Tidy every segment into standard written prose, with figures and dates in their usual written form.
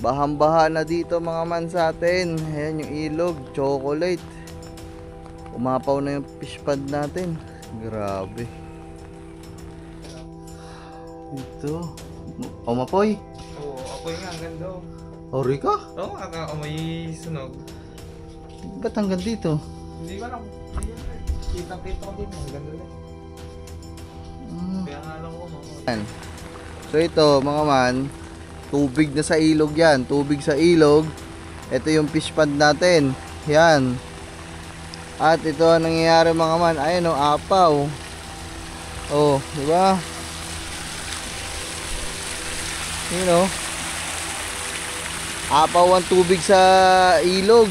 Bahang-baha na dito mga man sa atin. Ayan yung ilog, chocolate. Umapaw na yung fish pond natin. Grabe. Ito. Mapoy. Oo, apoy nga, ang ganda. Ori ka? Oo, amoy sunog. Ba't hanggang dito? Hindi ko lang. Kitang-kita ko din, ang ganda na. Kaya nga lang ko mga. So ito mga man, tubig na sa ilog yan. Tubig sa ilog. Ito yung fish pond natin. Yan. At ito ang nangyayari mga man. Ayun o, apaw. Oh, di ba? Yun o. Apaw ang tubig sa ilog.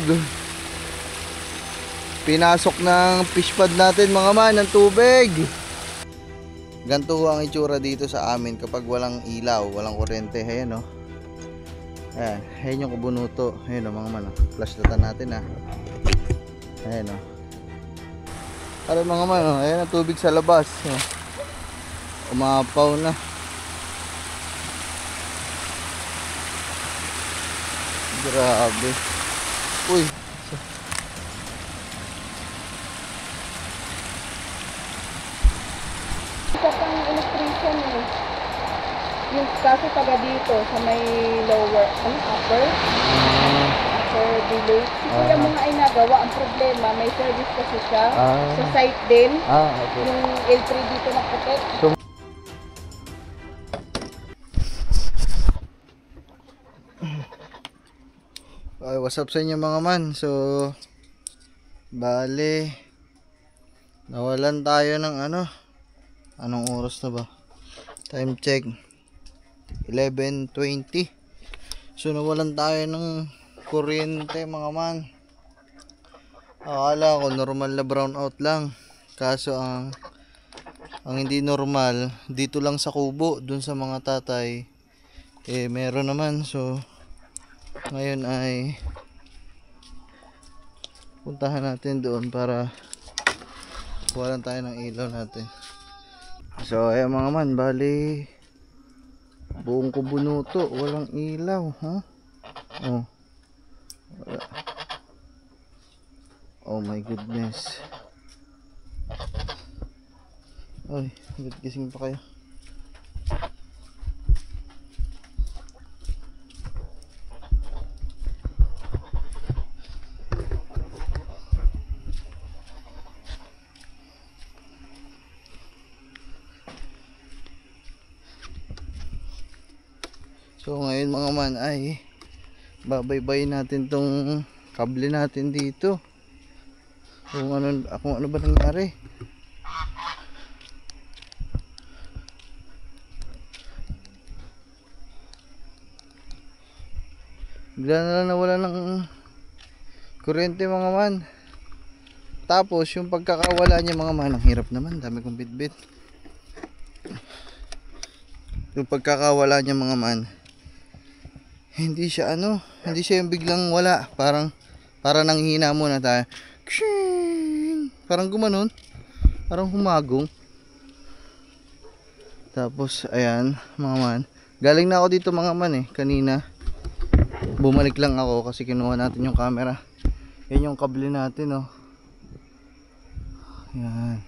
Pinasok ng fish pond natin mga man ng tubig. Ganito ang itsura dito sa amin kapag walang ilaw, walang kuryente. Ayan o. Ayan, ayan yung kubunuto. Ayan o mga man. Flashlightan natin ha. Ayan o. Para mga man, ayan ang tubig sa labas. Umapaw na. Grabe. Uy. Isa pang electrician eh. Yung kaso taga dito sa may lower, upper below. Si kuya mo nga ay nagawa. Ang problema, may service kasi siya sa site din. Okay. Yung L3 dito na puti. Okay, what's up sa inyo mga man? So, bale, nawalan tayo ng anong oras na ba? Time check 11:20. So nawalan tayo ng kuryente mga man. Akala ko normal na brownout lang. Kaso ang hindi normal dito lang sa kubo, dun sa mga tatay meron naman. So ngayon ay puntahan natin doon para kuhanan tayo ng ilaw natin. So ayan mga man, bali buong kubunuto, walang ilaw, ha? Oh. Oh my goodness. Ay, ba't gising pa kayo? So ngayon mga man ay babaybay natin tong kable natin dito. Kung ano ba nangyari. Bigla na lang nawala ng kuryente mga man. Tapos yung pagkakawala niya mga man, ang hirap naman, dami kong bitbit. Yung pagkakawala niya mga man, hindi siya yung biglang wala, parang nanghihina muna tayo. Parang gumanon, parang humagong. Tapos ayan mga man, galing na ako dito mga man kanina. Bumalik lang ako kasi kinuha natin yung camera. Yan yung kable natin Yan.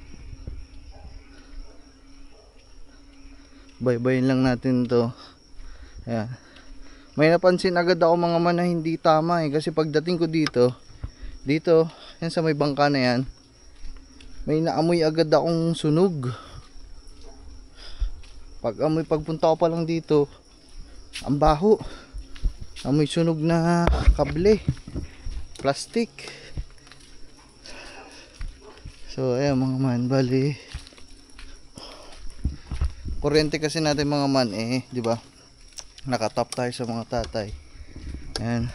Baybayin lang natin to. Ayan. May napansin agad ako mga man na hindi tama kasi pagdating ko dito yan sa may bangka na yan, may naamoy agad akong sunog. Pagpunta ko pa lang dito, ang baho. Amoy sunog na kable, plastic. So ayan mga man, bali kuryente kasi natin mga man di ba? Nakatap tayo sa mga tatay. Ayan.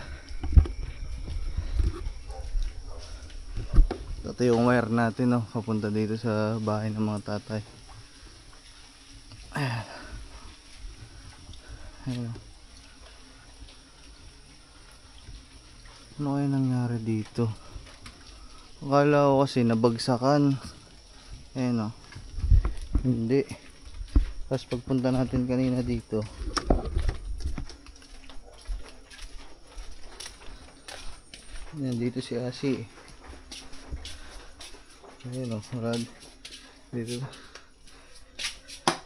Ito yung wire natin papunta dito sa bahay ng mga tatay. Ayan. Ayan. Ano kaya nangyari dito? Akala ko kasi nabagsakan. Ayan hindi. Tapos pagpunta natin kanina dito, Yan, dito si Asi. Ayun o, Rad. Dito.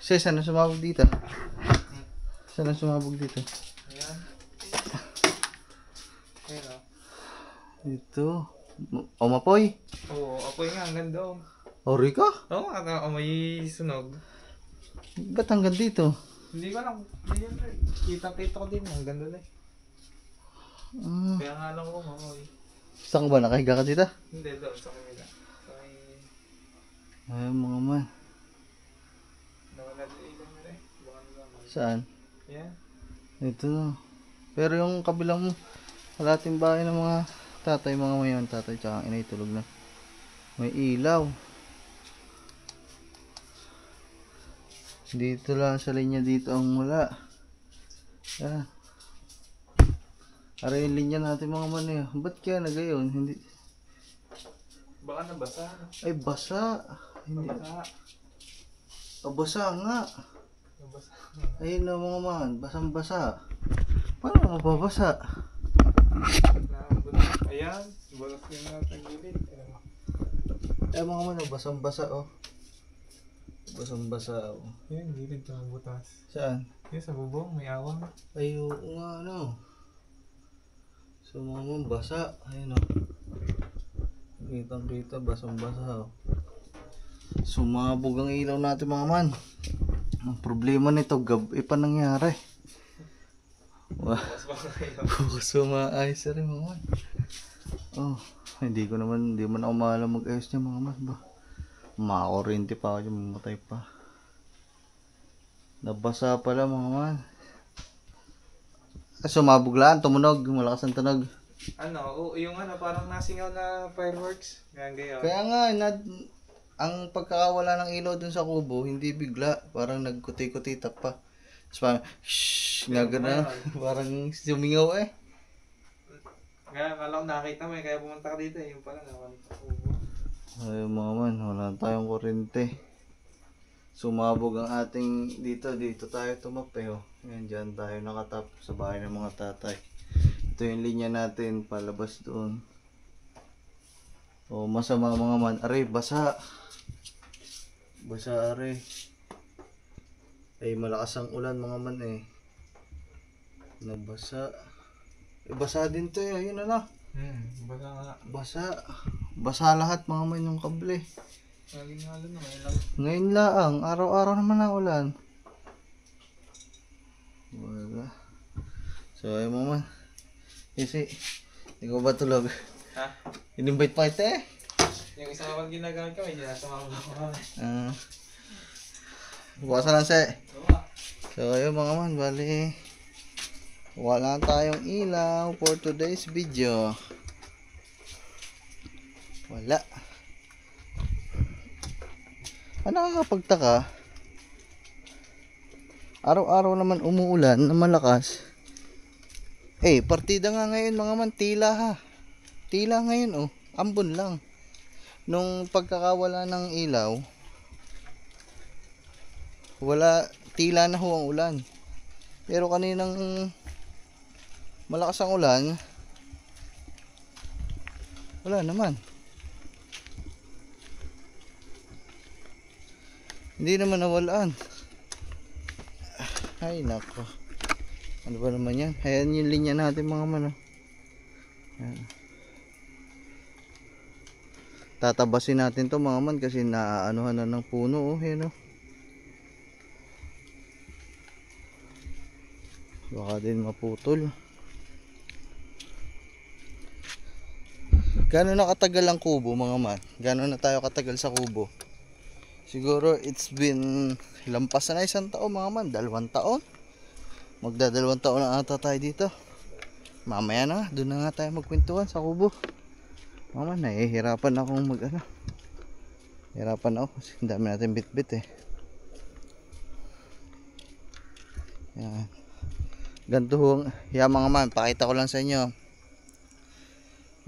Saan na sumabog dito? Saan na sumabog dito? Ayan. Ayan o. Dito. O, mapoy. Oo, apoy nga, ang ganda o. Ori ka? Oo, may sunog. Ba't hanggang dito? Hindi ko lang, hindi yan rin. Kita-kita ko din, ang ganda na eh. Kaya nga lang ko, mamoy. Saan ka ba? Nakahiga ka dito? Hindi, doon sa kanila. Sa may... Ay, mga man. Nawala din ilan nila eh. Baka nila man. Saan? Ayan. Ito na. Pero yung kabilang kalating bahay ng mga tatay, mga mayon, tatay tsaka ang inay tulog na. May ilaw. Dito lang sa linya dito ang wala. Yan. Ara yung linya natin mga man eh. Ba't kaya na gayon? Hindi. Baka nabasa. Ay basa. Hindi. Nabasa. Basa nga. Nabasa. Ayun na mga man. Basang basa. Paano mababasa? Ayan. Bulok yung natin gilid. Ay mga man. Basang basa oh. Basang basa oh. Ayan, gilid ng butas. Saan? Ayan, sa bubong, may awang. Ay oo nga ano. So mga man basa. Ayun oh. Kitang kita. Basang basa oh. Sumabog ang ilaw natin mga man. Ang problema nito, gabi pa nangyari. Wow. Mas baka kayo. Bukas maayos na rin mga man. Oh, hindi man ako maalam mag-ayos niya mga man ba. Makakurinti pa ako dyan, mamatay pa. Nabasa pala mga man. Sumabog lang, tumunog, malakas ang tunog. Ano, yung ano, parang nasingaw na fireworks. Ganyan gayon. Kaya nga, ang pagkakawala ng ilaw dun sa kubo, hindi bigla. Parang nagkuti-kuti-tap pa. Tapos parang, shhh, nga gano'n. Parang sumingaw eh. Kaya kala ko nakita mo eh, kaya pumunta ka dito eh. Yung pala, nakanita ko. Ay mga man, wala tayong kuryente. Sumabog ang ating dito tayo tumape oh. Ayan, dyan tayo nakatap sa bahay ng mga tatay. Ito yung linya natin, palabas doon. Oh, masama mga man. Aray, basa. Basa aray. Ay, malakas ang ulan mga man eh. Nabasa. Eh, basa din to eh. Ayun na. Baka nga. Basa. Basa lahat mga man yung kable. Ngaling-halo na, ngayon lang. Ngayon lang. Araw-araw naman ang ulan. Wala. So, ayun mga man. Kasi, hindi ko ba tulog? Ha? In-invite pa kita eh. Yung isang kapag ginagamit ko, may sinasama ko. Bukasan lang siya. Oo. So ayun mga man, bali wala tayong ilaw for today's video. Wala. Ano nakakapagtaka? Araw-araw naman umuulan na malakas. Eh, partida nga ngayon mga man, tila ha. Tila ngayon oh, ambon lang. Nung pagkakawala ng ilaw, wala, tila na ho ang ulan. Pero kaninang malakas ang ulan, wala naman. Hindi naman nawalaan. Ay nako. Ano ba naman yan? Ayan yung linya natin mga mano. Ayan. Tatabasin natin to mga man kasi naaanuhan na ng puno oh. Ayan oh. Baka din maputol. Gano'n na katagal ang kubo mga man? Gano'n na tayo katagal sa kubo? Siguro it's been lampas na 1 taon mga man. 2 taon. Magda2 taon na ata tayo dito. Mamaya na, doon na nga tayo magkwentuhan sa kubo. Mga man, nahihirapan akong hirapan ako kasi ang dami natin bit-bit eh. Yan. Ganito ho, yan mga man, pakita ko lang sa inyo.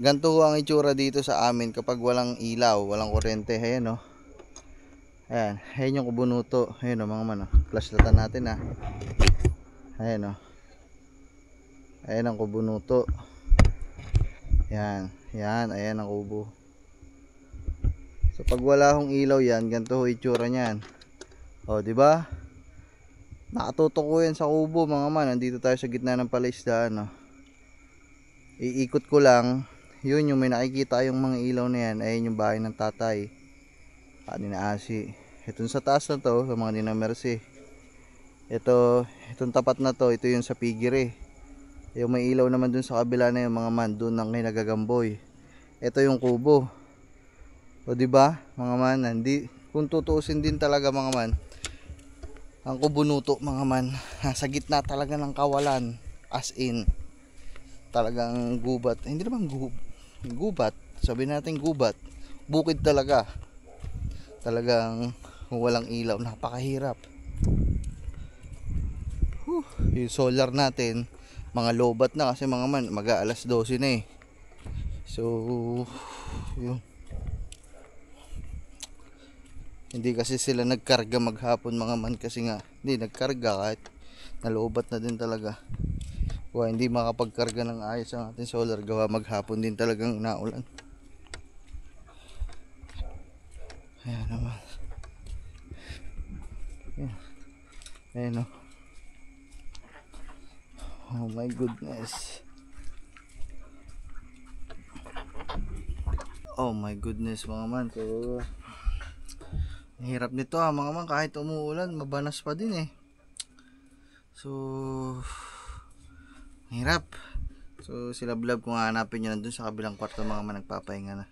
Ganito ho ang itsura dito sa amin kapag walang ilaw, walang kuryente. Ayan o. Ayan, ayan yung kubunuto. Ayan o mga man, flashlightan natin ha. Ayan o. Ayan ang kubunuto. Ayan. Yan, ayan ang kubo. So pag wala hong ilaw yan, ganito ho itsura niyan. O, di ba? Nakatutok ko yan sa kubo mga man. Nandito tayo sa gitna ng palaisdaan, no. Iikot ko lang. Yun yung may nakikita yung mga ilaw na yan. Ayun yung bahay ng tatay. Ni na Asi. Itong sa taas na to, sa mga ni na Mercy. Itong tapat na to, ito yung sa Pigire. Yung may ilaw naman dun sa kabila na yung mga man, dun ang kinagagamboy. Ito yung kubo. O di ba mga man, kung tutuusin din talaga mga man, ang kubunuto mga man, nasa gitna talaga ng kawalan, as in talagang gubat, hindi naman gubat, sabihin natin gubat, bukid talaga, talagang walang ilaw, napakahirap. Yung solar natin mga lobat na kasi mga man, mag-aalas 12 na eh. So yun, hindi kasi sila nagkarga maghapon mga man kasi nga hindi nagkarga kahit nalobat na din talaga. Hindi makapagkarga ng ayos ang ating solar gawa maghapon din talagang naulan. Ayan naman. Ayan o. Oh my goodness. Oh my goodness mga man. So hirap nito mga man, kahit umuulan mabanas pa din eh. So hirap. So sila vlog kung hanapin nyo nandun sa kabilang kwarto mga man, nagpapahinga na.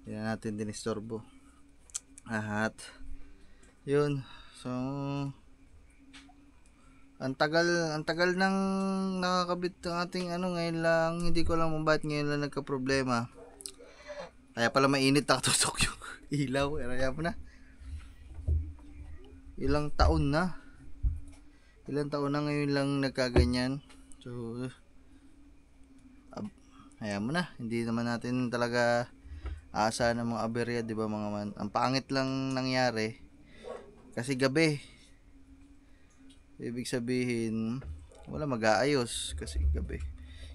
Hindi na natin dinistorbo. At yun. So ang tagal nang nakakabit ng ating ngayon lang, hindi ko alam kung bakit ngayon lang nagka problema. Kaya pala mainit nakatutok yung ilaw. Kaya pa na. Ilang taon na ngayon lang nagkaganyan. So hayaan mo na, hindi naman natin talaga aasahan ng mga aberya, di ba mga man. Ang pangit lang nangyari kasi gabi, ibig sabihin wala mag-aayos kasi gabi,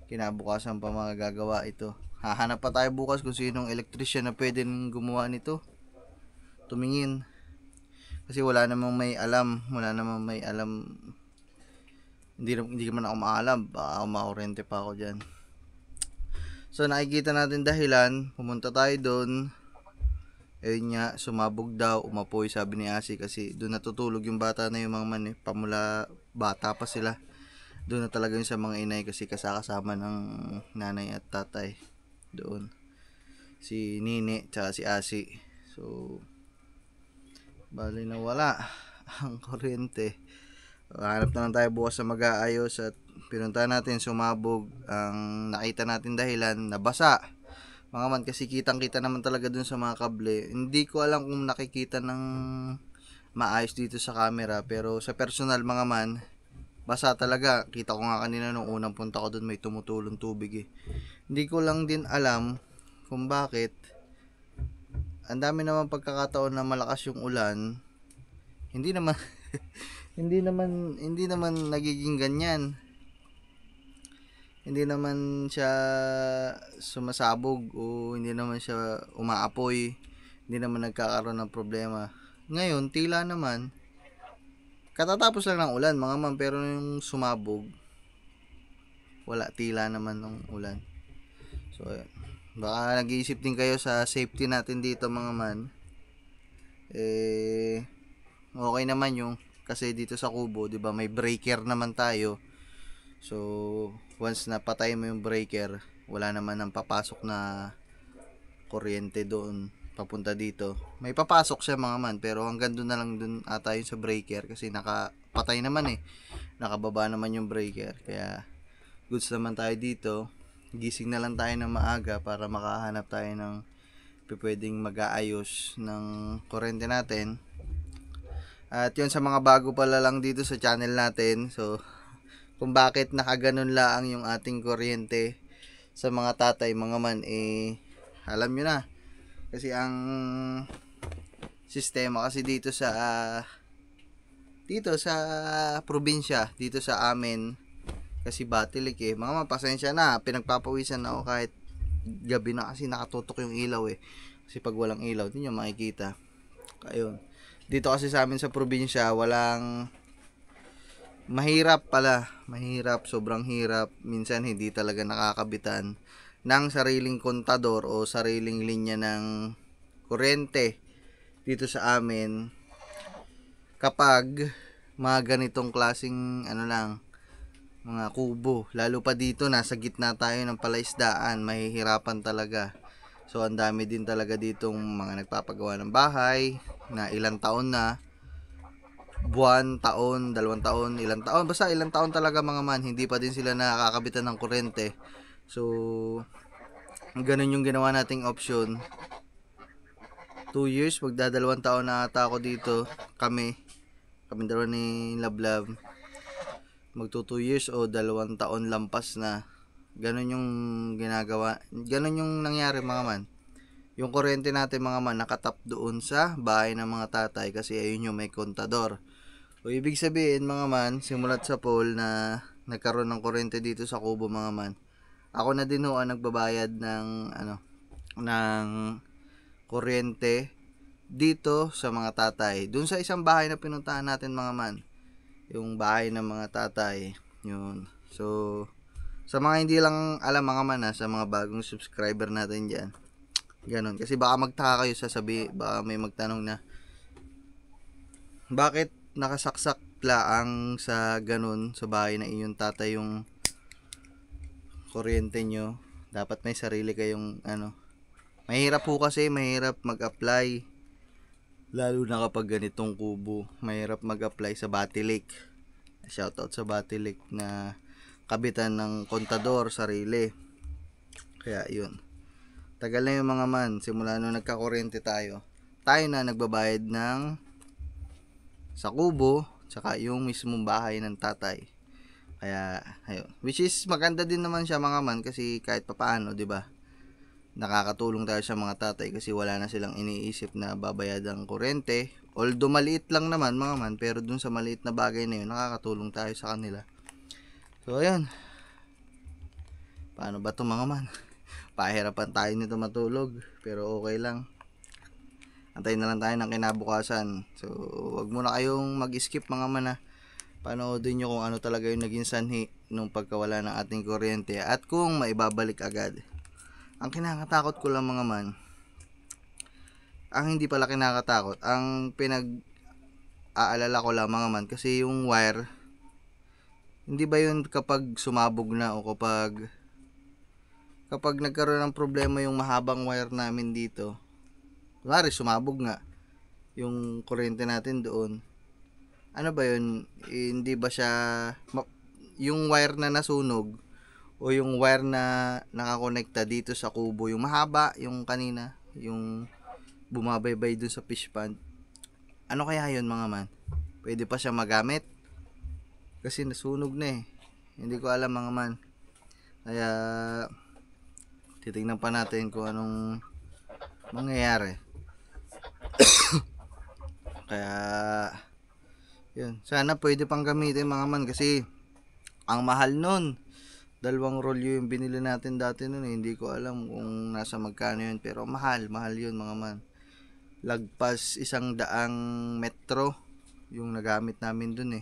kinabukasan pa magagawa ito. Hahanap pa tayo bukas kung sinong electrician na pwedeng gumawa nito, tumingin. Kasi wala namang may alam. Hindi man ako maalam. Baka makurente pa ako dyan. So nakikita natin dahilan. Pumunta tayo doon. Ayun nga, sumabog daw, umapoy sabi ni Asi. Kasi doon natutulog yung bata na yung mga man eh. Pamula bata pa sila. Doon na talaga yung sa mga inay kasi kasama ng nanay at tatay. Doon. Si Nini tsaka si Asi. So bali na wala ang kuryente. Hanap na lang tayo bukas sa mag-aayos at pinunta natin, sumabog. Ang nakita natin dahilan, nabasa mga man kasi kitang kita naman talaga dun sa mga kable. Hindi ko alam kung nakikita ng maayos dito sa camera, pero sa personal mga man, basa talaga. Kita ko nga kanina nung unang punta ko dun, may tumutulong tubig eh. Hindi ko lang din alam kung bakit. Ang dami naman pagkakataon na malakas yung ulan. Hindi naman hindi naman nagiging ganyan. Hindi naman siya sumasabog o hindi naman siya umaapoy. Hindi naman nagkakaroon ng problema. Ngayon, tila naman katatapos lang ng ulan mga man, pero yung sumabog wala, tila naman ng ulan. So baka nag-iisip din kayo sa safety natin dito mga man. Okay naman yung kasi dito sa kubo, 'di ba, may breaker naman tayo. So once na patay mo yung breaker, wala naman nang papasok na kuryente doon papunta dito. May papasok siya mga man, pero hanggang doon na lang, doon ata yung sa breaker kasi nakapatay naman eh. Nakababa naman yung breaker. Kaya goods naman tayo dito. Gising na lang tayo ng maaga para makahanap tayo ng pwedeng mag-aayos ng kuryente natin. At yun, sa mga bago pala lang dito sa channel natin, so kung bakit nakaganon lang yung ating kuryente sa mga tatay mga man, alam nyo na. Kasi ang sistema kasi dito sa probinsya, dito sa amin, kasi Batilik mga man, pasensya na, pinagpapawisan ako kahit gabi na kasi nakatutok yung ilaw eh. Kasi pag walang ilaw, di nyo makikita. Ayun. Dito kasi sa amin sa probinsya, walang mahirap pala. Mahirap, sobrang hirap. Minsan hindi talaga nakakabitan ng sariling kontador o sariling linya ng kuryente dito sa amin kapag mga ganitong klaseng ano lang, mga kubo. Lalo pa dito, nasa gitna tayo ng palaisdaan, mahihirapan talaga. So ang dami din talaga ditong mga nagpapagawa ng bahay na ilang taon na, buwan, taon, 2 taon, ilang taon, basta ilang taon talaga mga man, hindi pa din sila nakakabitan ng kuryente. So ganun yung ginawa nating option. 2 years, magdadalawang taon na ata ako dito. Kami dalawa ni Lablab. Magto 2 years o 2 taon lampas na. Ganun yung ginagawa. Ganun yung nangyari mga man. Yung kuryente natin mga man nakatap doon sa bahay ng mga tatay kasi ayun yung may kontador. O ibig sabihin mga man, simulat sa pole na nagkaroon ng kuryente dito sa kubo mga man. Ako na din ho ang nagbabayad ng ng kuryente dito sa mga tatay. Doon sa isang bahay na pinuntahan natin mga man. Yung bahay ng mga tatay. Yun. So sa mga hindi lang alam mga man sa mga bagong subscriber natin dyan. Ganon. Kasi baka magtaka kayo baka may magtanong na bakit nakasaksak laang sa ganon sa bahay na inyong tatay yung kuryente nyo. Dapat may sarili kayong mahirap po kasi, mahirap mag-apply. Lalo na kapag ganitong kubo. Mahirap mag-apply sa Batilik. Shoutout sa Batilik na kabitan ng kontador, sarili. Kaya yun. Tagal na yung mga man. Simula nung nagkakuryente tayo. Tayo na nagbabayad ng sa kubo. Tsaka yung mismong bahay ng tatay. Kaya, ayun. Which is maganda din naman siya mga man. Kasi kahit papaano, di ba? Nakakatulong tayo sa mga tatay kasi wala na silang iniisip na babayad ang kuryente. Although maliit lang naman mga man, pero dun sa maliit na bagay na yun, nakakatulong tayo sa kanila. So ayun. Paano ba ito mga man? Pahirapan tayo nito matulog, pero okay lang. Antayin na lang tayo ng kinabukasan. So wag muna kayong mag-skip mga man panoodin nyo kung ano talaga yung naging sanhi nung pagkawala ng ating kuryente at kung maibabalik agad. Ang kinakatakot ko lang mga man, ang hindi pala kinakatakot, ang pinag-aalala ko lang mga man, kasi yung wire, hindi ba yun kapag sumabog na o kapag nagkaroon ng problema yung mahabang wire namin dito, kunwari sumabog nga yung kuryente natin doon, ano ba yun, hindi ba siya, yung wire na nasunog, o yung wire na nakakonekta dito sa kubo, yung mahaba, yung kanina, yung bumabaybay dun sa fish pond. Ano kaya yun mga man? Pwede pa siya magamit? Kasi nasunog na Hindi ko alam mga man. Kaya titingnan pa natin kung anong mangyayari. Kaya yun. Sana pwede pang gamitin mga man kasi ang mahal nun. 2 rolyo yung binili natin dati nun Hindi ko alam kung nasa magkano yun. Pero mahal yun mga man. Lagpas 100 metro yung nagamit namin dun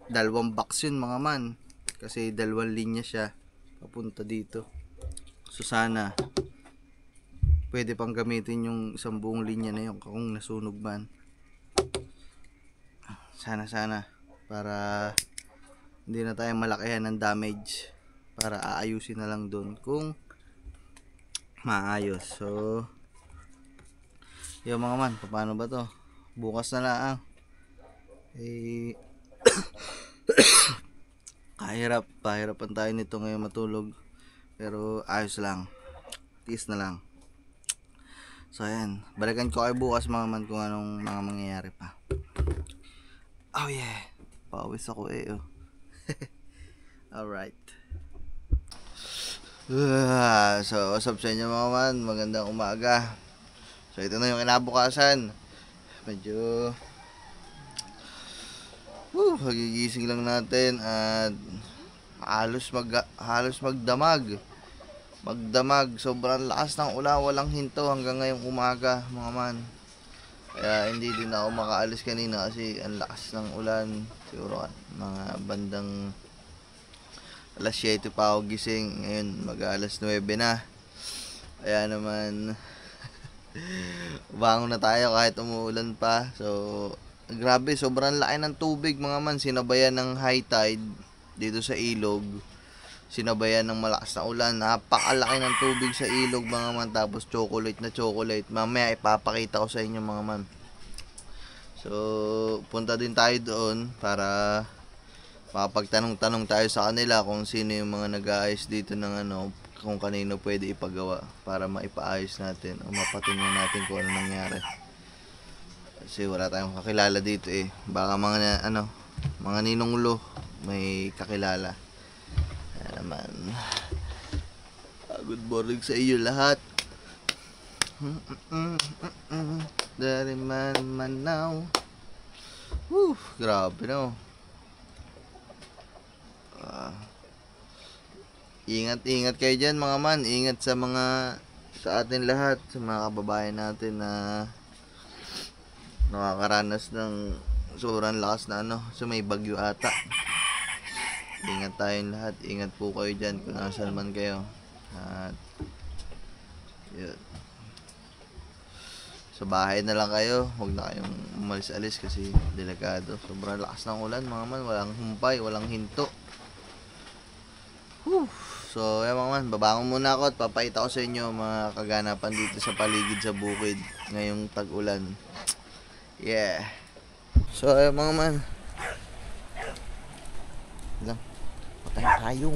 2 box yun mga man. Kasi 2 linya siya papunta dito. So sana pwede pang gamitin yung 1 buong linya na yun kung nasunog man. Sana para hindi na tayo malakihan ng damage, para aayusin na lang doon kung maayos. So yun mga man, paano ba to? Bukas na lang pahirapan tayo nito ngayon matulog, pero ayos lang, tiis na lang. So ayan, balikan ko kayo bukas mga man kung anong mga mangyayari pa. Oh yeah, pawis ako Alright. So what's up sa inyo mga man, magandang umaga. So ito na yung kinabukasan. Medyo magigising lang natin at halos magdamag. magdamag. Sobrang lakas ng ulan, walang hinto hanggang ngayong umaga mga man. Kaya hindi din ako makaalis kanina kasi ang lakas ng ulan. Siguro mga bandang alas 7 pa ako gising. Ngayon mag alas 9 na. Kaya naman bangon na tayo kahit umuulan pa. So grabe, sobrang laki ng tubig mga man. Sinabayan ng high tide dito sa ilog. Sinabayan ng malakas na ulan. Napakalaki ng tubig sa ilog mga man. Tapos chocolate na chocolate. Mamaya ipapakita ko sa inyo mga man. So punta din tayo doon para makapagtanong-tanong tayo sa kanila kung sino yung mga nag-aayos dito ng ano, kung kanino pwede ipagawa para maipaayos natin o mapatunyan natin kung ano nangyari. Kasi wala tayong kakilala dito eh. Baka mga ano, mga ninonglo may kakilala. Ayan naman. Good morning sa iyo lahat. Dari man now. Woo, grabe no. Ingat kayo dyan mga man. Ingat sa atin lahat, sa mga kababayan natin na nakakaranas ng sobrang lakas na ano, so may bagyo ata. Ingat tayong lahat. Ingat po kayo dyan kung nasaan man kayo. At yun, sa bahay na lang kayo. Huwag na kayong umalis-alis kasi delikado. Sobrang lakas ng ulan mga man. Walang humpay, walang hinto. Whew. So yan mga man, babangon muna ako at papakita ko sa inyo mga kaganapan dito sa paligid sa bukid ngayong tag-ulan. Yeah. So yan mga man, lang patay tayo.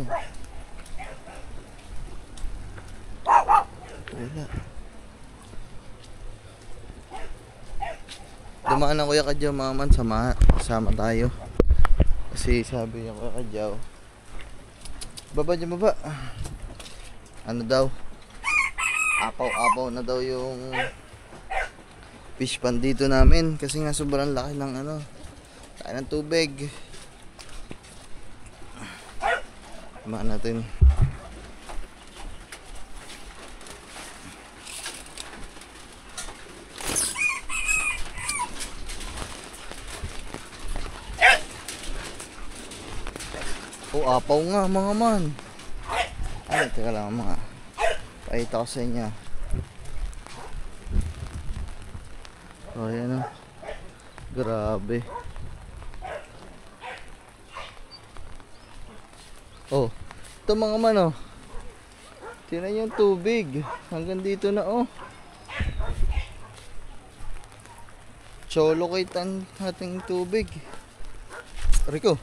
Wala. Dumaan ang Kuya Kadyaw mga man, sama tayo. Kasi sabi niya Kuya Kadyaw, baba dyan baba. Ano daw, apaw-apaw na daw yung fish pond dito namin. Kasi nga sobrang laki ng ano, laki ng tubig. Tumaan natin. Oh, apaw nga mga man. Ay, teka lang mga. Pakita ko sa inyo. Oh, yan o. Grabe. Oh, ito mga man oh. Tingnan yung tubig. Hanggang dito na oh. Cholocate ang ating tubig. Rico.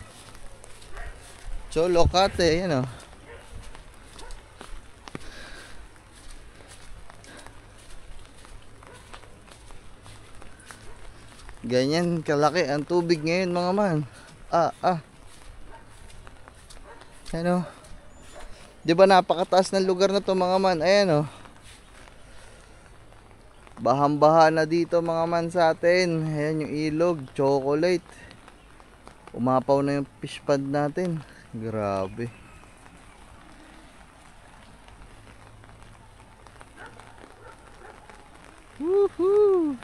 Cholocate, yan o. Ganyan kalaki ang tubig ngayon mga man. Yan o. Di ba napakataas ng lugar na to mga man? Ayan o. Bahang-baha na dito mga man sa atin. Ayan yung ilog, chocolate. Umapaw na yung fish pond natin. Grabe. Woohoo!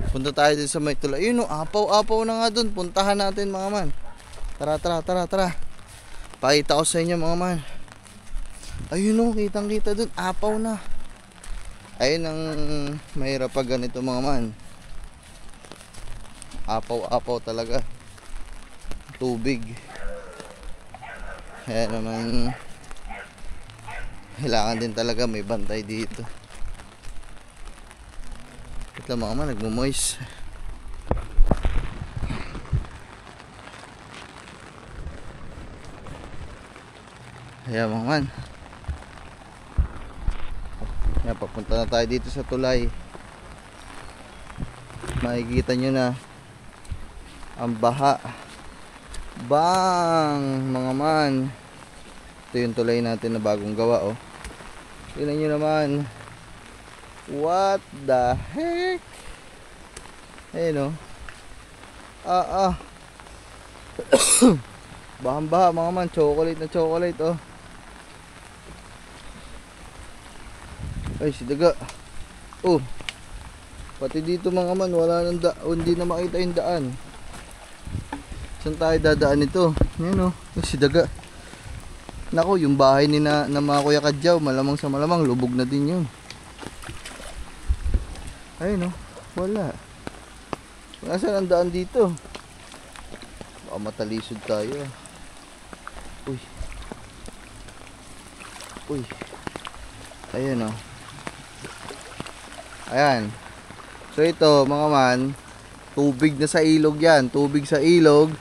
Punta tayo din sa may tulay. Ayun o, apaw-apaw na nga dun. Puntahan natin mga man. Tara. Pakita ko sa inyo mga man. Ayun o, kitang-kita dun. Apaw na. Ayun ang mahirap pag ganito mga man. Apaw-apaw talaga. Tubig. Kaya naman kailangan din talaga may bantay dito. Ito mga man, nagmo-moist. Kaya mga man, kaya papunta na tayo dito sa tulay. Makikita nyo na ang baha. Bang mga man. Ito yung tulay natin na bagong gawa oh. Tingnan nyo naman. What the heck. Ayun oh. Bahang baha mga man. Chocolate na chocolate oh. Ay, si daga. Oh. Pati dito mga man, wala nang hindi na makita yung daan. Saan tayo dadaan ito? Yan oh. Ay, si daga. Nako, yung bahay ni na mga Kuya Kadyaw, malamang sa malamang lubog na din yun. Ayun oh. Wala. Nasaan ang daan dito? Baka matalisod tayo. Uy. Uy. Ayan oh. Ayan. So ito mga man, tubig na sa ilog yan. Tubig sa ilog.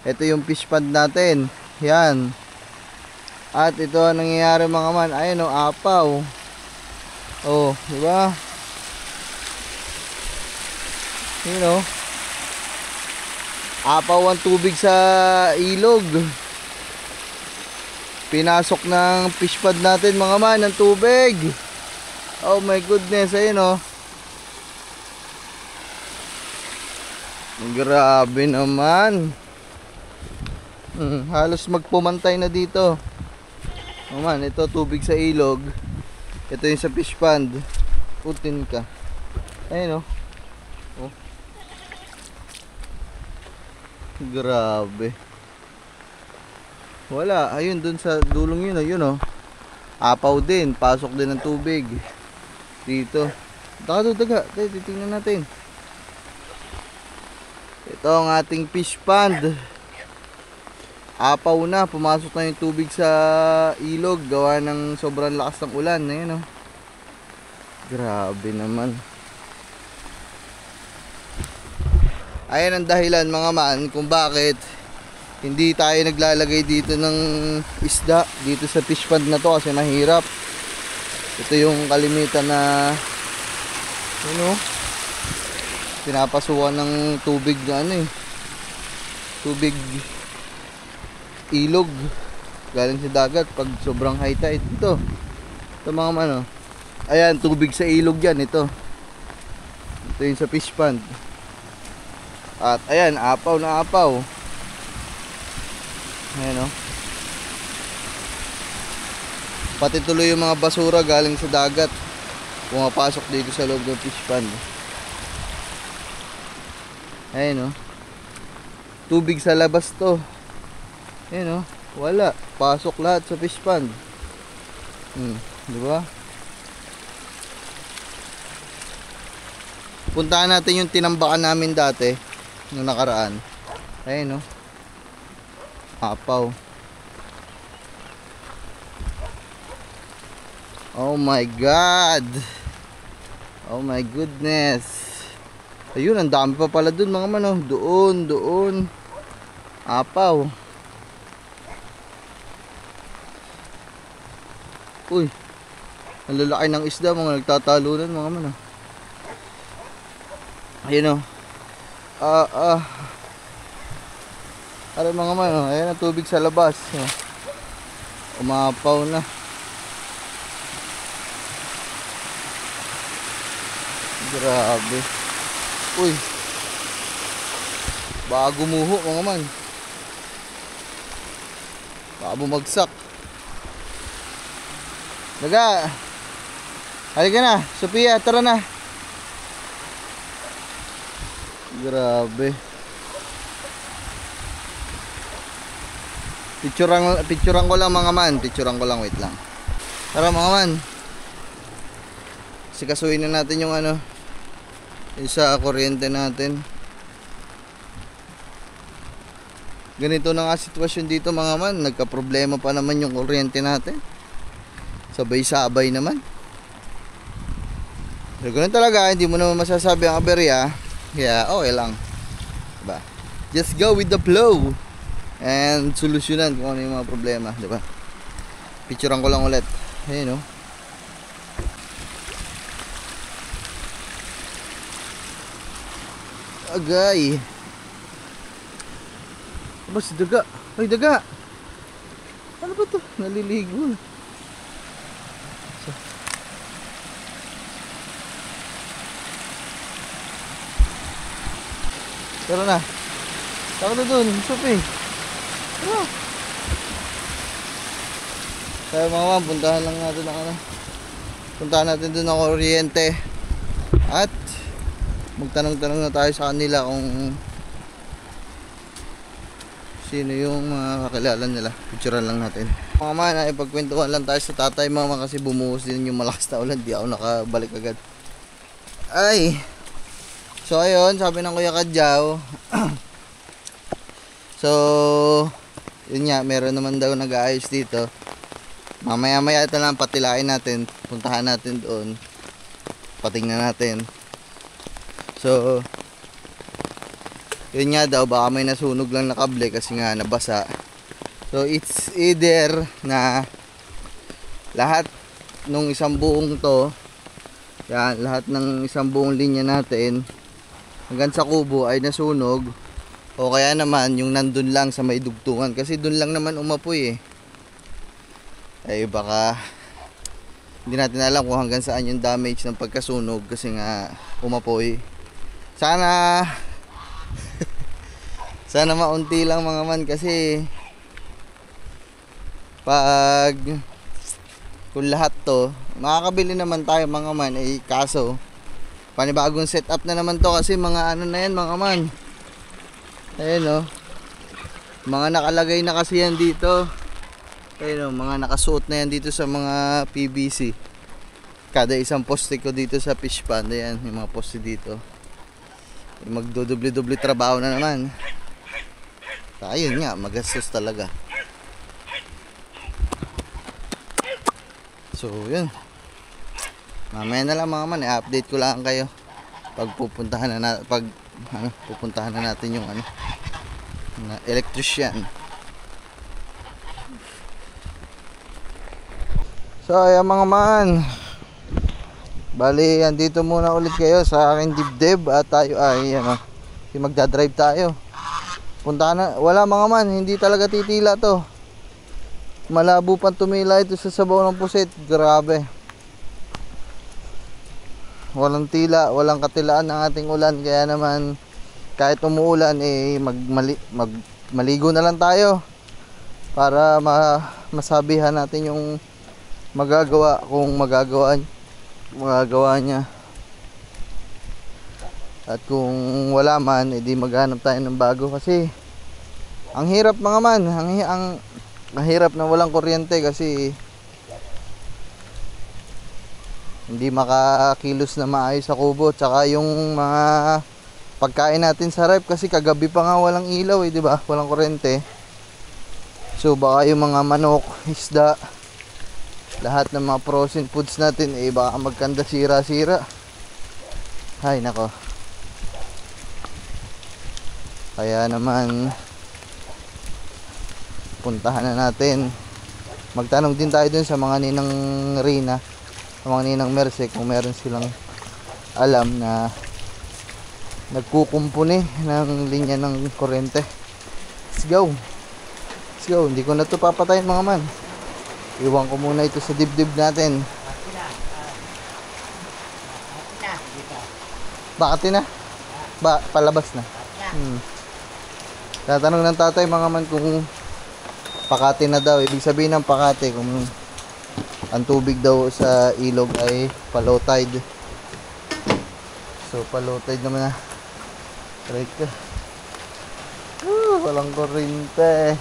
Ito yung fish pond natin. Yan. At ito ang nangyayari mga man. Ayan o, apaw. Oh, di ba? Yun o. Apaw ang tubig sa ilog. Pinasok ng fish pond natin mga man, ng tubig. Oh my goodness, ayun o. Grabe naman. Halos magpumantay na dito. Oh man, ito tubig sa ilog. Ito yung sa fish pond. Putin ka. Ayun oh. Oh. Grabe. Wala, ayun dun sa dulong yun, ayun oh. Apaw din, pasok din ng tubig. Dito. Daga. Titingnan natin. Ito ang ating fish pond. Apaw na, pumasok na yung tubig sa ilog gawa ng sobrang lakas ng ulan. Ayan oh. Grabe naman. Ayan ang dahilan mga man kung bakit hindi tayo naglalagay dito ng isda dito sa fish pond na to, kasi mahirap. Ito yung kalimitan na pinapasukan ng tubig na tubig ilog galing sa dagat pag sobrang high tide. Ito mga man oh. Ayan, tubig sa ilog yan. Ito yung sa fish pond. At ayan, apaw na apaw. Ayan oh. Pati tuloy yung mga basura galing sa dagat pumapasok dito sa loob ng fish pond. Ayan oh. Tubig sa labas to. Ayan oh. Wala. Pasok lahat sa fish pond. Diba? Puntahan natin yung tinambakan namin dati nung nakaraan. Ayan oh. Apaw. Oh my God. Oh my goodness. Ayun, ang dami pa pala dun mga man oh. Doon. Apaw. Uy. Ang lalaki ng isda, mga nagtatalunan mga man oh. Ayun oh. Ano mga man oh. Ayan ang tubig sa labas oh. Umapaw na. Grabe. Uy. Baka gumuho mga man. Baka bumagsak. Daga. Halika na, Sophia, tara na. Grabe. Picturean ko lang mga man. Picturean ko lang, wait lang. Tara mga man. Sikasuhin na natin yung yung sa kuryente natin. Ganito na nga sitwasyon dito mga man. Nagka-problema pa naman yung kuryente natin. Sabay-sabay naman. Pero ganun talaga, hindi mo naman masasabi ang aberya. Kaya okay lang, diba? Just go with the flow and solusyonan kung ano yung mga problema, diba? Picturean ko lang ulit. Ayun oh. Agay. Aba si daga. Ay daga. Ano ba to? Naliligo. Tara na. Tara na dun, Sophie. Tara. Kaya mga ma'am, puntahan lang natin ang Puntahan natin doon ng kuryente. At magtanong-tanong na tayo sa kanila kung sino yung mga kakilala nila. Picturean lang natin. Mga man, ay pagkwentuhan lang tayo sa tatay mama kasi bumuhos din yung malakas na ulan. Di ako nakabalik agad. Ay! So ayun, sabi ng Kuya Kadyaw. So, yun nga, meron naman daw nag-aayos dito. Mamaya-maya ito lang patilain natin. Puntahan natin doon. Patingnan natin. So, yun nga daw, baka may nasunog lang na kable kasi nga nabasa. So, it's either na lahat nung isang buong to, yan, lahat ng isang buong linya natin hanggang sa kubo ay nasunog, o kaya naman yung nandun lang sa may dugtungan kasi dun lang naman umapoy eh. Ay baka hindi natin alam kung hanggang saan yung damage ng pagkasunog kasi nga umapoy. Sana sana maunti lang mga man kasi pag kung lahat to makakabili naman tayo mga man eh, kaso panibagong setup na naman to kasi mga ano na yan mga man. Ayun oh. Mga nakalagay na kasi yan dito. Ayun o, mga nakasuot na yan dito sa mga PVC. Kada isang poste ko dito sa fish pond. Ayan, yung mga poste dito. Magdodubli-dubli trabaho na naman. Ayun nga, magastos talaga. So, yun. Mamaya na lang mga man, i-update ko lang kayo. Pag pupuntahan na natin yung na electrician. So ayan mga man, bali andito muna ulit kayo sa aking dibdib at tayo ay magdadrive tayo. Punta na, wala mga man, hindi talaga titila to. Malabo pang tumila ito sa sabaw ng pusit, grabe. Walang tila, walang katilaan ang ating ulan, kaya naman kahit umuulan eh maligo na lang tayo para masabihan natin yung magagawa kung magagawa niya, at kung wala man edi maghanap tayo ng bago kasi ang hirap mga man, ang hirap na walang kuryente kasi hindi makakilos na maayos sa kubo, tsaka yung mga pagkain natin sa rep kasi kagabi pa nga walang ilaw eh, di ba? Walang kuryente. So baka yung mga manok, isda, lahat ng mga frozen foods natin eh baka magkanda sira-sira. Hay nako. Kaya naman puntahan na natin. Magtanong din tayo dun sa mga ninang Rina, sa mga ninang Merce kung meron silang alam na nagkukumpuni ng linya ng kuryente. Let's go. Let's go. Hindi ko na ito papatayin mga man. Iwan ko muna ito sa dibdib natin. Bakit na? Palabas na. Tatanong ng tatay mga man kung Pakati na daw. Ibig sabihin ng Pakati kung ang tubig daw sa ilog ay low tide. So low tide naman na. Right ka. Walang kuryente.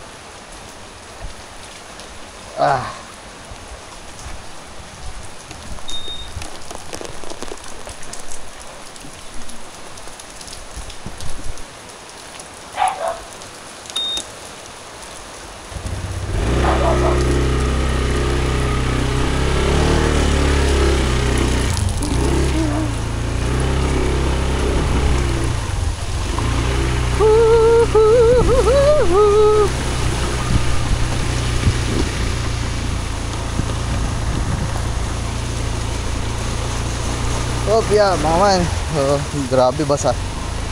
Yeah, mga man. Grabe basa.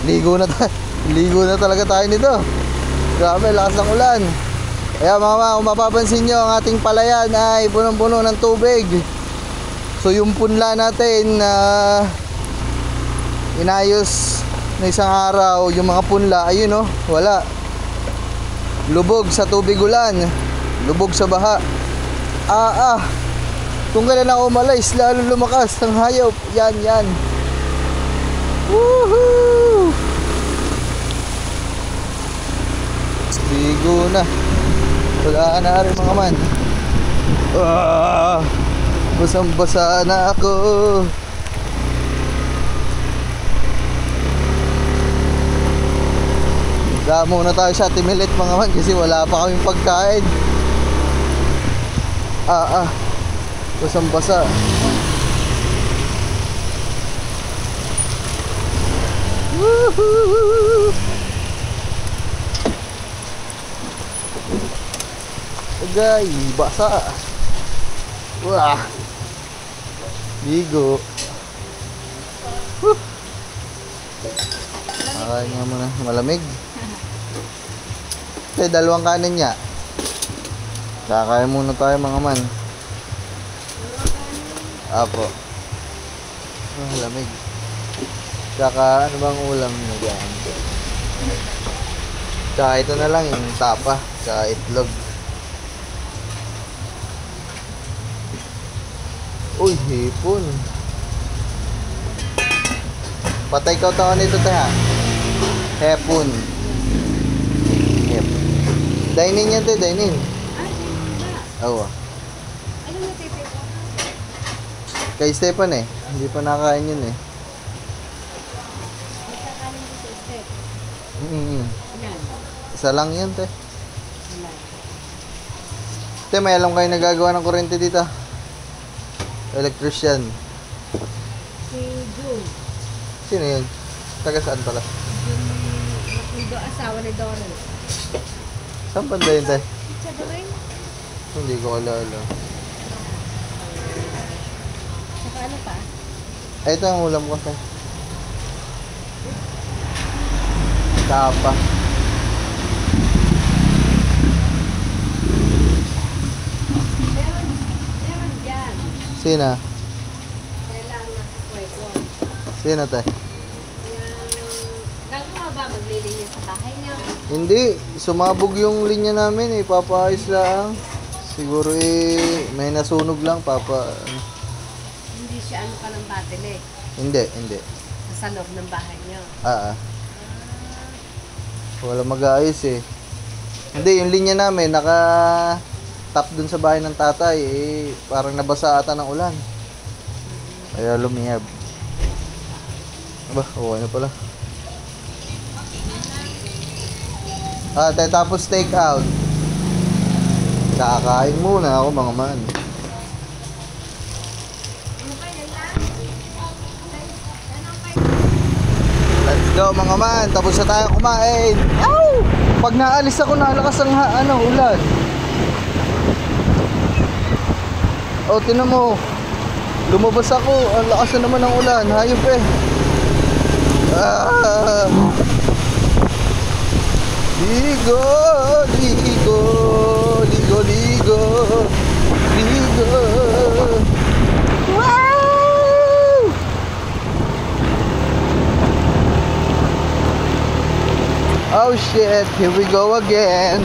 Ligo na talaga tayo nito. Grabe, lakas ng ulan. Kaya mga man, kung mapapansin nyo, ang ating palayan ay punong-puno ng tubig. So yung punla natin na inayos na isang araw, yung mga punla, ayun oh, wala. Lubog sa tubig ulan. Lubog sa baha. Kung kailan ako umalis, lalo lumakas ang hayop. Yan, yan. Woohoo! Bigo na. Wala na rin mga man. Basang-basa na ako. Damo na tayo sa Timilit mga man kasi wala pa kaming pagkain. Basang-basa. Woohoo! Agay, basa. Wah. Bigo. Kaya mo na malamig. Dalawang kanin niya. Kakain muna tayo mga man. Apo. Malamig. Tsaka ano bang ulam na dyan? Tsaka ito na lang yung tapa. Tsaka itlog. Uy, hipon. Patay ka taon nito tayo. Hepon. Dining yan tayo, dining. Oo. Ano na titi ko? Kay Stefan eh. Hindi pa nakain yun eh. Magkakanin ko sa step. Yan. Yan. Isa lang yan te. Wala. Te, may alam kayo nagagawa ng kuryente dito. Electrician. Si June. Sino yun? Taga saan pala? Yung asawa ni Doris. Saan banda yun te? Siya ba rin? Hindi ko alala. Saka ano pa? Ito ang ulam ko te. Tapa. Meron dyan. Sino? Kailangan na kweko. Sino te? Gagawa ba maglilinis sa bahay niyo? Hindi, sumabog yung linya namin eh, papaayos lang. Siguro eh, may nasunog lang, Hindi siya ano pa ng battle eh. Hindi. Sa loob ng bahay niyo. Wala mag-aayos eh. Hindi, yung linya namin, naka-tap dun sa bahay ng tatay eh, parang nabasa ata ng ulan. Kaya lumiyab. Aba, okay na pala. Tapos take out. Kakain muna ako mga man. Let's go mga man. Tapos na tayo kumain. Ow! Pag naalis ako, nalakas ang ulan. Oh, tinan mo. Lumabas ako. Ang lakas na naman ng ulan. Hayop eh. Ligo, ligo, ligo, ligo, ligo. Wow! Oh shit, here we go again.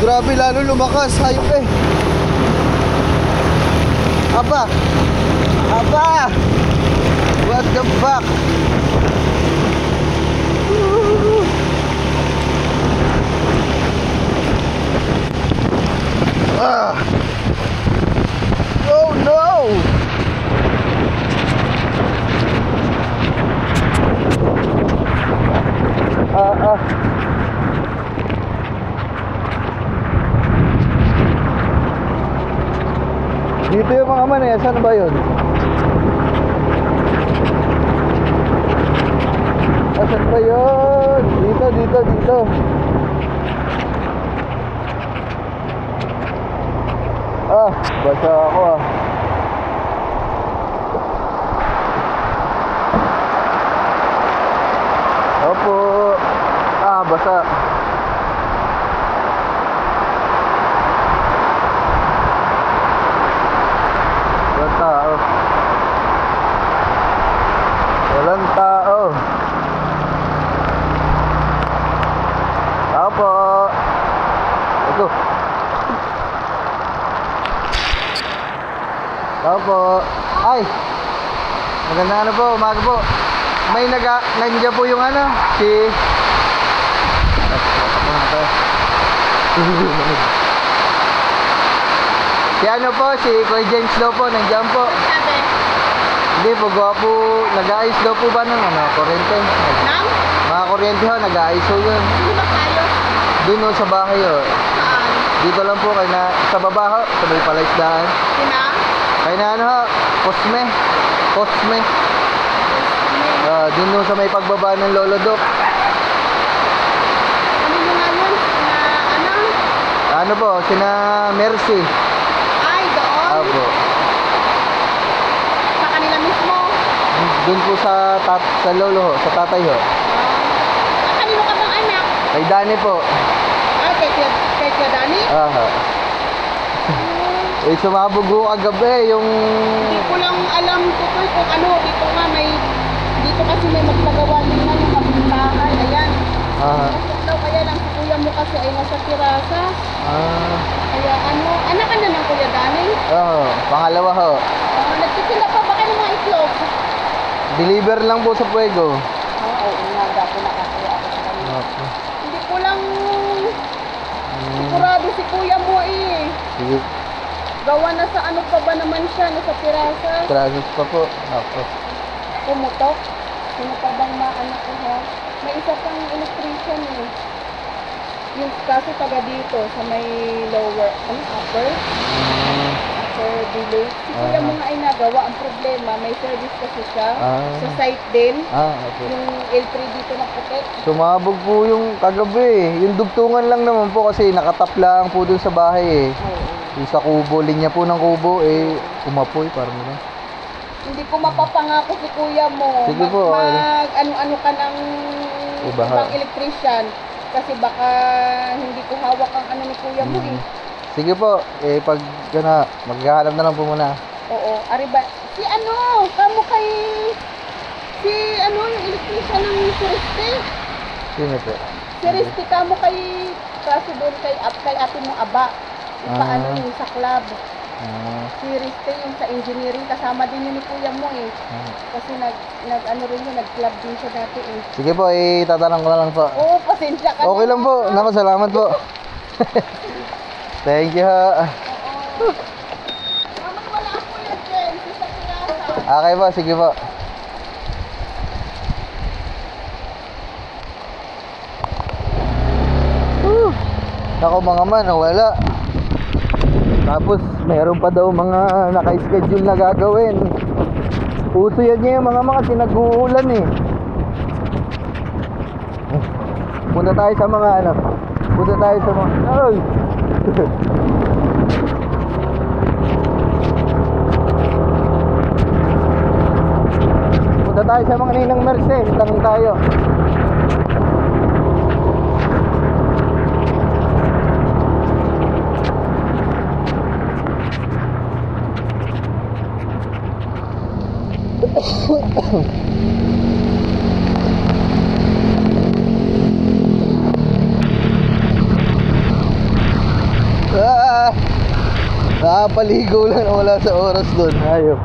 Grabe, lalo lumakas, hayop eh. Aba! What the fuck? Oh no! Dito yung mga man eh, saan ba yun? Saan ba yun? Dito. Basa ako ah. Opo. Basa. Walang tao. Walang tao. Opo. Ito. Tao po. Ay! Magandang ano po, umaga po. May nandiyan po yung ano, si... Si ano po, si Kuya James daw po, nandiyan po. Sabi, Hindi po, gawa po, nag-aayos daw po ba ng ano, kuryente? nang? Mga kuryente ho, nag-aayos ho yun. Sino ba tayo? Doon ho sa bahay ho. Saan? Dito lang po, kay na, sa baba ho, sa may palaisdaan. Sina? Kay na ano ho, Cosme. Cosme. Doon ho sa may pagbaba ng Lolo Doc. Ano yung ano? Na ano? Ano po, sina Mercy. Ay, doon? Apo. Sa kanila mismo? Doon po sa lolo ho, sa tatay ho. Sa kanino ka bang anak? Kay Dani po. Ah, kay Tia Dani? Aha. Eh, sumabog ho kagabi yung... Hindi ko lang alam tutoy kung ano. Dito kasi may magpagawa din na yung kapitbahay. Ayan. Aha. Bakit daw kaya lang si kuya mo kasi ay nasa Tirasa. Ah. Kaya ano, anak ka na ng Kuya Dani? Oo, pangalawa ho. Nagtitinda pa ba kayo ng mga itlog? Deliver lang po sa Puego. Oo nga, dati nakakuha ako sa kanila. Okay. Hindi ko lang sigurado si kuya mo eh. Sige, Gawa na sa ano pa ba naman siya, nasa Tirasa. tragus pa po. Ako. Pumutok. Sino pa bang maanak ko ha? May isa pang electrician eh. Yung kaso taga dito, sa may lower, upper delay. Si kuya mo nga ay nagawa. Ang problema, may service kasi siya. Sa site din. Okay. Yung L3 dito na puti. Sumabog po yung kagabi. Yung dugtungan lang naman po kasi nakatap lang po dun sa bahay eh. Oo. Yung sa kubo, linya po ng kubo eh, umapoy parang gano'n. Hindi ko mapapangako si kuya mo. Sige po, ano-ano ka ng Ibaha. ibang electrician. Kasi baka hindi ko hawak ang ano ni kuya mo eh. Sige po, eh pag gana, maghahanap na lang po muna. Oo, ariba. Si ano, kamo kay... Si ano, yung electrician ng Siriste. Sino po? Siriste kamo kay... Kaso doon kay ate mong aba. Yung paano yung sa club. Siriste yung sa engineering. Kasama din yun ni kuya mo eh. Kasi nag-ano rin yun, nag-club din siya dati eh. Sige po, itatanong ko na lang po. Oo, pasensya ka Okay na. lang po. Naku, salamat po. Thank you. Oo. Wala ako yan, Jen. Sa Tirasa. Okay po, sige po. Ako mga man, wala. Tapos meron pa daw mga naka-schedule na gagawin. Uso yan niya yung mga sinag-uulan eh. Punta tayo sa mga ano. Punta tayo sa mga... Ay! Punta tayo sa mga ninang Merce. Tanong tayo. Nakapaligo lang wala sa oras doon. Ayop.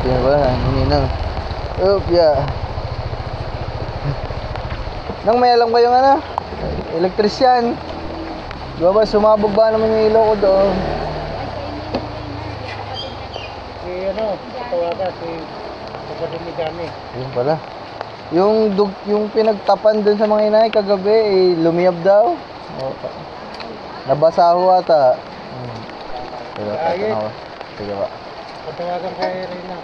Yan ba? Hindi na. Yeah. Nang may alam kayong ano? Electrician. Diba ba sumabog ba naman yung ilaw ko doon? Tawagan si kapatid ni Dani. Yun pala. Yung pinagtapan dun sa mga inay kagabi, eh, lumiyab daw. Nabasa ho ata. Sige ba? Sige ba? Patawagan kay Rina.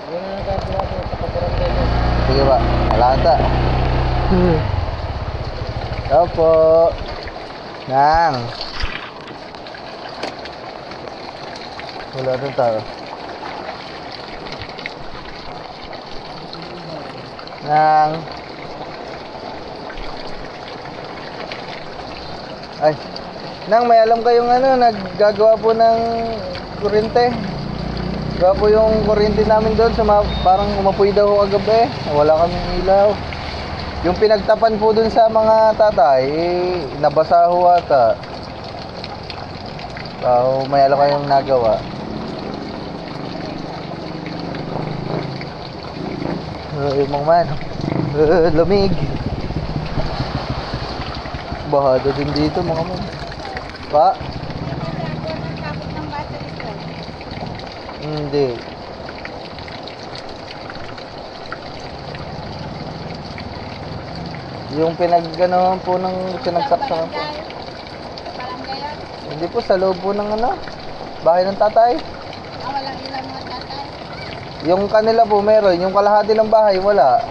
Ano na nagagawa ko sa kabarangay mo? Sige ba? Wala ata. Opo. Nang. Wala rin tao. Nang. Ay. Nang, may alam kayong ano, naggagawa po ng kuryente. Kaya po yung kuryente namin doon, parang umapoy daw kagabi. Wala kaming ilaw. Yung pinagtapan po doon sa mga tatay, nabasa ho ata. So, may alam kayong nagawa. Yung mga man, lamig. Bahado din dito mga man. Pa? Hindi. Yung pinag-gano'n po ng pinagsaksakan po. Hindi po, sa loob po ng bahay ng tatay. Walang ilang mga tatay. Yung kanila po meron, yung kalahati ng bahay wala.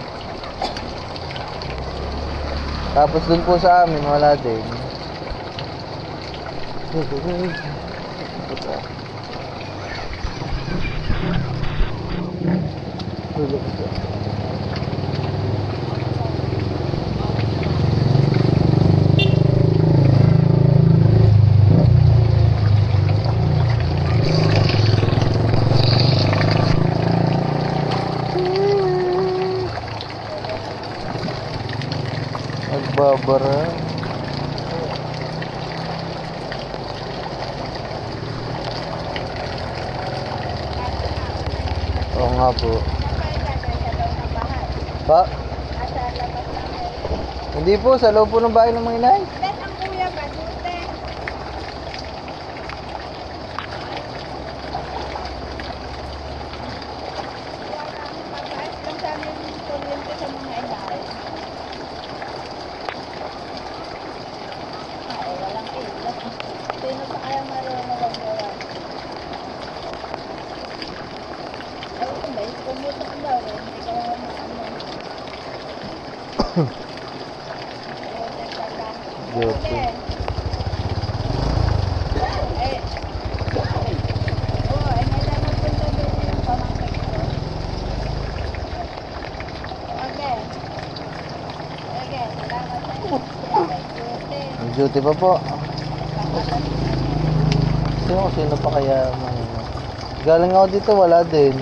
Tapos dun po sa amin wala din. Nagbabara. Oo nga po. Pa? Hindi po, sa loob po ng bahay ng mga inay. Ang kuya ba, dute? Mabait lang sa amin yung kuryente sa mga inay. Ay, walang ilaw. Sino pa kaya marunong magawa? Ay, hindi. Kumutok daw. Hindi ko ano. Joke. Ang duty pa po. Sino pa kaya galing ako dito, wala din.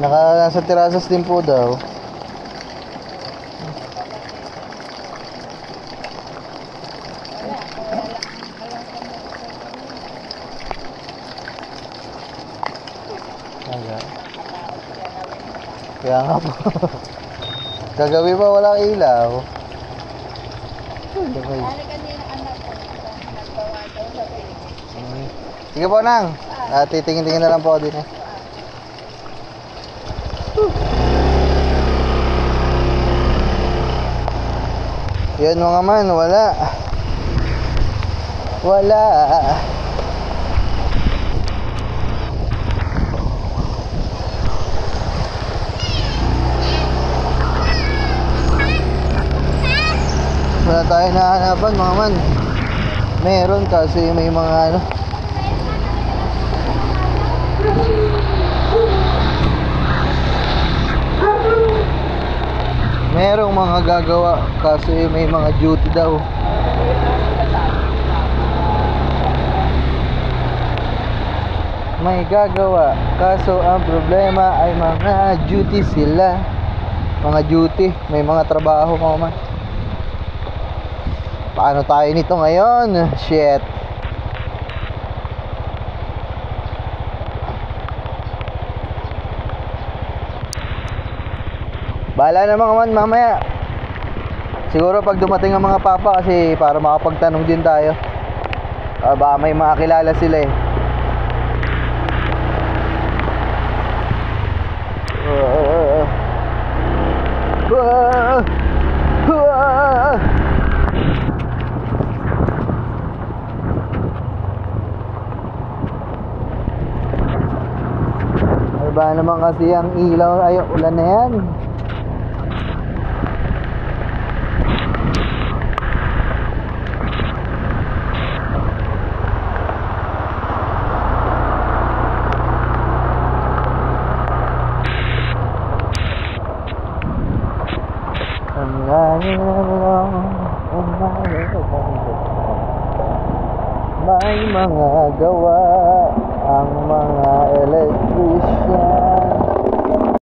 Nasa terasas din po daw. Kaya nga po. Kagabi pa walang ilaw. Sige po nang. Titingin-tingin na lang po din eh. Yan mga man, wala. Wala. Wala tayo nahanapan mga man. Meron kasi may mga merong mga gagawa kasi may mga duty daw. May gagawa kaso ang problema ay mga duty sila. Mga duty, may mga trabaho mga man. Paano tayo nito ngayon? Shit. Bahala na mga man mamaya. Siguro pag dumating ang mga papa kasi para makapagtanong din tayo. Baka may makakilala sila eh. Ba naman kasi ang ilaw ay ulan na yan. May mga gawa